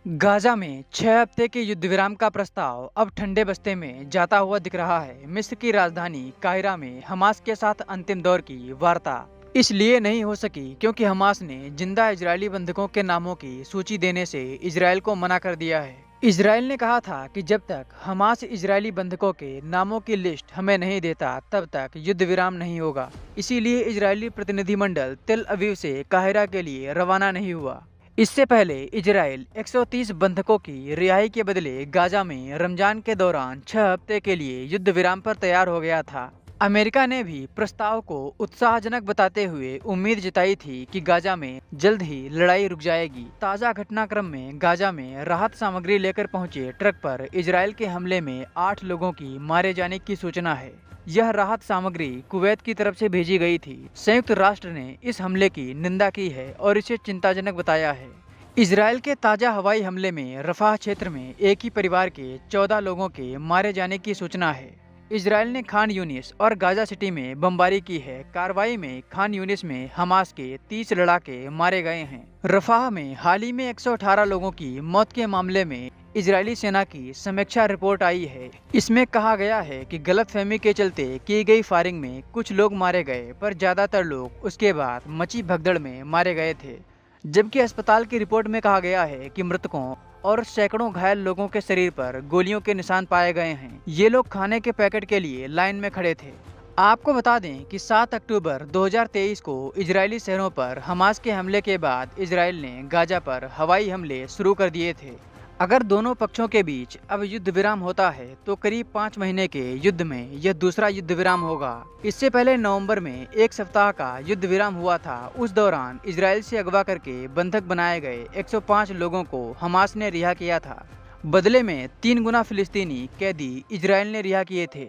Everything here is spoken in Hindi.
गाजा में 6 हफ्ते के युद्ध विराम का प्रस्ताव अब ठंडे बस्ते में जाता हुआ दिख रहा है। मिस्र की राजधानी काहिरा में हमास के साथ अंतिम दौर की वार्ता इसलिए नहीं हो सकी क्योंकि हमास ने जिंदा इजरायली बंधकों के नामों की सूची देने से इजरायल को मना कर दिया है। इजरायल ने कहा था कि जब तक हमास इजरायली बंधकों के नामों की लिस्ट हमें नहीं देता तब तक युद्ध विराम नहीं होगा। इसीलिए इजरायली प्रतिनिधिमंडल तेल अवीव से काहिरा के लिए रवाना नहीं हुआ। इससे पहले इजराइल 130 बंधकों की रिहाई के बदले गाजा में रमजान के दौरान 6 हफ्ते के लिए युद्ध विराम पर तैयार हो गया था। अमेरिका ने भी प्रस्ताव को उत्साहजनक बताते हुए उम्मीद जताई थी कि गाजा में जल्द ही लड़ाई रुक जाएगी। ताज़ा घटनाक्रम में गाजा में राहत सामग्री लेकर पहुंचे ट्रक पर इजरायल के हमले में 8 लोगों की मारे जाने की सूचना है। यह राहत सामग्री कुवैत की तरफ से भेजी गई थी। संयुक्त राष्ट्र ने इस हमले की निंदा की है और इसे चिंताजनक बताया है। इजरायल के ताज़ा हवाई हमले में रफाह क्षेत्र में एक ही परिवार के 14 लोगों के मारे जाने की सूचना है। इजरायल ने खान यूनिस और गाजा सिटी में बमबारी की है। कार्रवाई में खान यूनिस में हमास के 30 लड़ाके मारे गए हैं। रफाह में हाल ही में 118 लोगों की मौत के मामले में इजरायली सेना की समीक्षा रिपोर्ट आई है। इसमें कहा गया है कि गलतफहमी के चलते की गई फायरिंग में कुछ लोग मारे गए, पर ज्यादातर लोग उसके बाद मची भगदड़ में मारे गए थे। जबकि अस्पताल की रिपोर्ट में कहा गया है कि मृतकों और सैकड़ों घायल लोगों के शरीर पर गोलियों के निशान पाए गए हैं। ये लोग खाने के पैकेट के लिए लाइन में खड़े थे। आपको बता दें कि 7 अक्टूबर 2023 को इजरायली शहरों पर हमास के हमले के बाद इजरायल ने गाजा पर हवाई हमले शुरू कर दिए थे। अगर दोनों पक्षों के बीच अब युद्ध विराम होता है तो करीब 5 महीने के युद्ध में यह दूसरा युद्ध विराम होगा। इससे पहले नवंबर में 1 सप्ताह का युद्ध विराम हुआ था। उस दौरान इजरायल से अगवा करके बंधक बनाए गए 105 लोगों को हमास ने रिहा किया था। बदले में 3 गुना फिलिस्तीनी कैदी इजरायल ने रिहा किए थे।